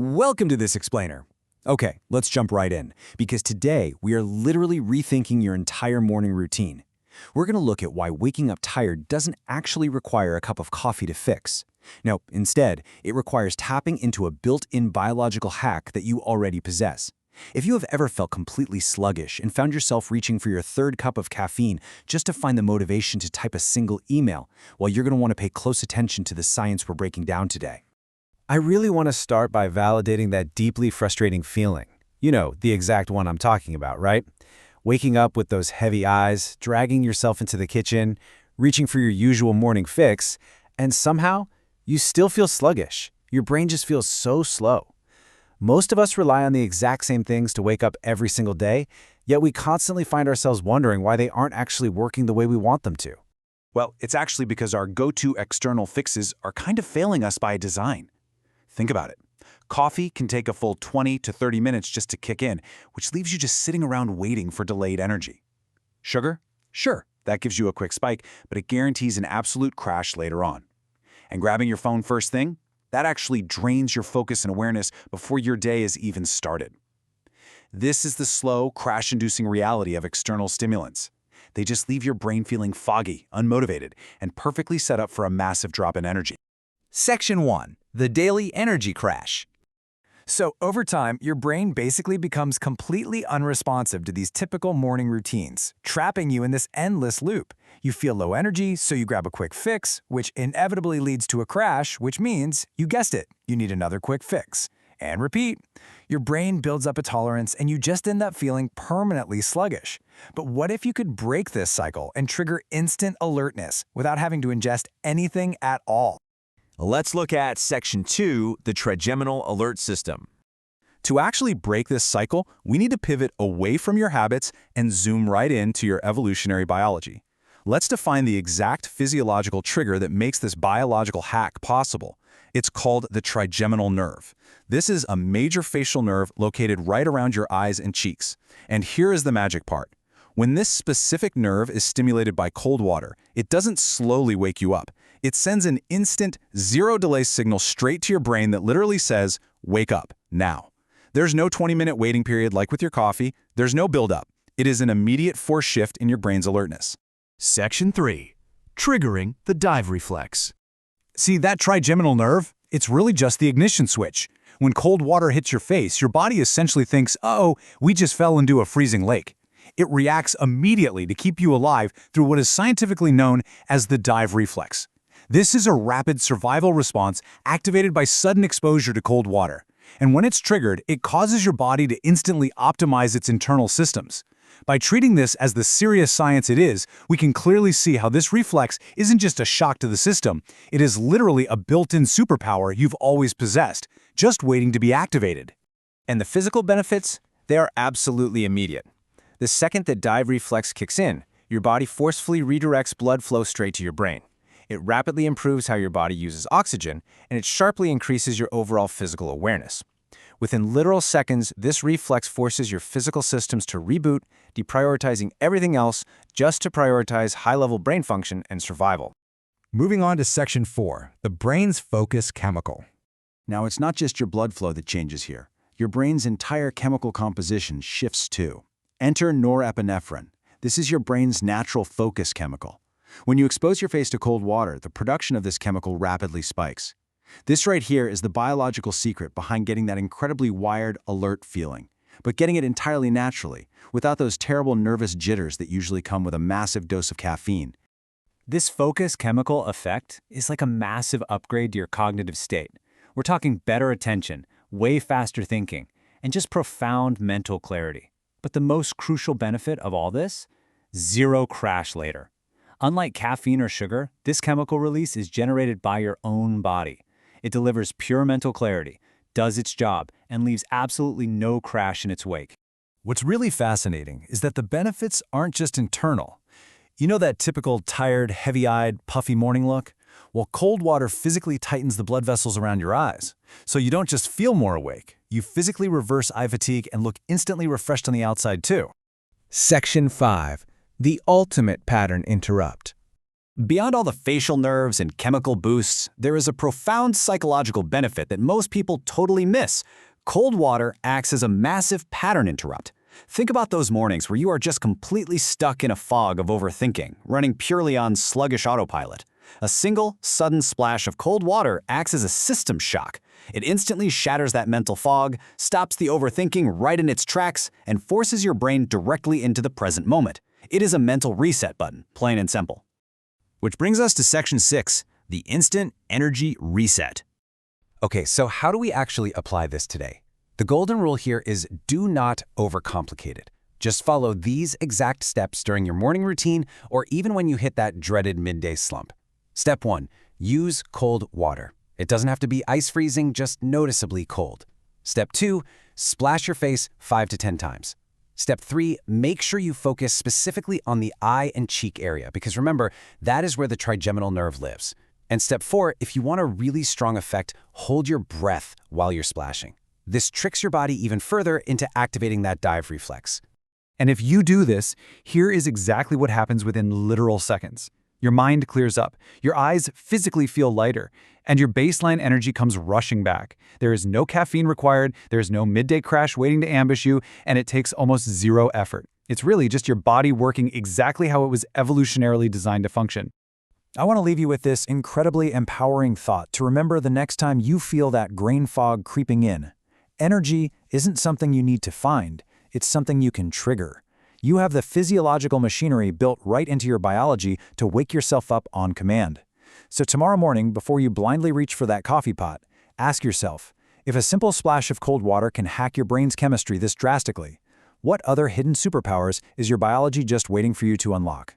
Welcome to this explainer. Okay, let's jump right in, because today we are literally rethinking your entire morning routine. We're going to look at why waking up tired doesn't actually require a cup of coffee to fix. No, instead, it requires tapping into a built-in biological hack that you already possess. If you have ever felt completely sluggish and found yourself reaching for your third cup of caffeine just to find the motivation to type a single email, well, you're going to want to pay close attention to the science we're breaking down today. I really want to start by validating that deeply frustrating feeling. You know, the exact one I'm talking about, right? Waking up with those heavy eyes, dragging yourself into the kitchen, reaching for your usual morning fix, and somehow you still feel sluggish. Your brain just feels so slow. Most of us rely on the exact same things to wake up every single day, yet we constantly find ourselves wondering why they aren't actually working the way we want them to. Well, it's actually because our go-to external fixes are kind of failing us by design. Think about it. Coffee can take a full 20 to 30 minutes just to kick in, which leaves you just sitting around waiting for delayed energy. Sugar? Sure, that gives you a quick spike, but it guarantees an absolute crash later on. And grabbing your phone first thing? That actually drains your focus and awareness before your day is even started. This is the slow, crash-inducing reality of external stimulants. They just leave your brain feeling foggy, unmotivated, and perfectly set up for a massive drop in energy. Section 1. The Daily Energy Crash. So over time, your brain basically becomes completely unresponsive to these typical morning routines, trapping you in this endless loop. You feel low energy, so you grab a quick fix, which inevitably leads to a crash, which means, you guessed it, you need another quick fix. And repeat. Your brain builds up a tolerance, and you just end up feeling permanently sluggish. But what if you could break this cycle and trigger instant alertness without having to ingest anything at all? Let's look at Section 2, the trigeminal alert system. To actually break this cycle, we need to pivot away from your habits and zoom right into your evolutionary biology. Let's define the exact physiological trigger that makes this biological hack possible. It's called the trigeminal nerve. This is a major facial nerve located right around your eyes and cheeks. And here is the magic part. When this specific nerve is stimulated by cold water, it doesn't slowly wake you up. It sends an instant, zero-delay signal straight to your brain that literally says, wake up, now. There's no 20-minute waiting period like with your coffee. There's no build-up. It is an immediate force shift in your brain's alertness. Section 3. Triggering the dive reflex. See, that trigeminal nerve? It's really just the ignition switch. When cold water hits your face, your body essentially thinks, uh-oh, we just fell into a freezing lake. It reacts immediately to keep you alive through what is scientifically known as the dive reflex. This is a rapid survival response activated by sudden exposure to cold water. And when it's triggered, it causes your body to instantly optimize its internal systems. By treating this as the serious science it is, we can clearly see how this reflex isn't just a shock to the system. It is literally a built-in superpower you've always possessed, just waiting to be activated. And the physical benefits? They are absolutely immediate. The second that dive reflex kicks in, your body forcefully redirects blood flow straight to your brain. It rapidly improves how your body uses oxygen, and it sharply increases your overall physical awareness. Within literal seconds, this reflex forces your physical systems to reboot, deprioritizing everything else just to prioritize high-level brain function and survival. Moving on to Section 4. The brain's focus chemical. Now, it's not just your blood flow that changes here. Your brain's entire chemical composition shifts too. Enter norepinephrine. This is your brain's natural focus chemical. When you expose your face to cold water, the production of this chemical rapidly spikes. This right here is the biological secret behind getting that incredibly wired, alert feeling, but getting it entirely naturally, without those terrible nervous jitters that usually come with a massive dose of caffeine. This focus chemical effect is like a massive upgrade to your cognitive state. We're talking better attention, way faster thinking, and just profound mental clarity. But the most crucial benefit of all this? Zero crash later. Unlike caffeine or sugar, this chemical release is generated by your own body. It delivers pure mental clarity, does its job, and leaves absolutely no crash in its wake. What's really fascinating is that the benefits aren't just internal. You know that typical tired, heavy-eyed, puffy morning look? Well, cold water physically tightens the blood vessels around your eyes. So you don't just feel more awake, you physically reverse eye fatigue and look instantly refreshed on the outside too. Section 5. The ultimate pattern interrupt. Beyond all the facial nerves and chemical boosts, there is a profound psychological benefit that most people totally miss. Cold water acts as a massive pattern interrupt. Think about those mornings where you are just completely stuck in a fog of overthinking, running purely on sluggish autopilot. A single, sudden splash of cold water acts as a system shock. It instantly shatters that mental fog, stops the overthinking right in its tracks, and forces your brain directly into the present moment. It is a mental reset button, plain and simple. Which brings us to Section 6, the instant energy reset. Okay, so how do we actually apply this today? The golden rule here is do not overcomplicate it. Just follow these exact steps during your morning routine or even when you hit that dreaded midday slump. Step 1. Use cold water. It doesn't have to be ice freezing, just noticeably cold. Step 2. Splash your face 5 to 10 times. Step 3. Make sure you focus specifically on the eye and cheek area because remember, that is where the trigeminal nerve lives. And step 4, if you want a really strong effect, hold your breath while you're splashing. This tricks your body even further into activating that dive reflex. And if you do this, here is exactly what happens within literal seconds. Your mind clears up, your eyes physically feel lighter, and your baseline energy comes rushing back. There is no caffeine required, there is no midday crash waiting to ambush you, and it takes almost zero effort. It's really just your body working exactly how it was evolutionarily designed to function. I want to leave you with this incredibly empowering thought to remember the next time you feel that brain fog creeping in. Energy isn't something you need to find, it's something you can trigger. You have the physiological machinery built right into your biology to wake yourself up on command. So tomorrow morning, before you blindly reach for that coffee pot, ask yourself, if a simple splash of cold water can hack your brain's chemistry this drastically, what other hidden superpowers is your biology just waiting for you to unlock?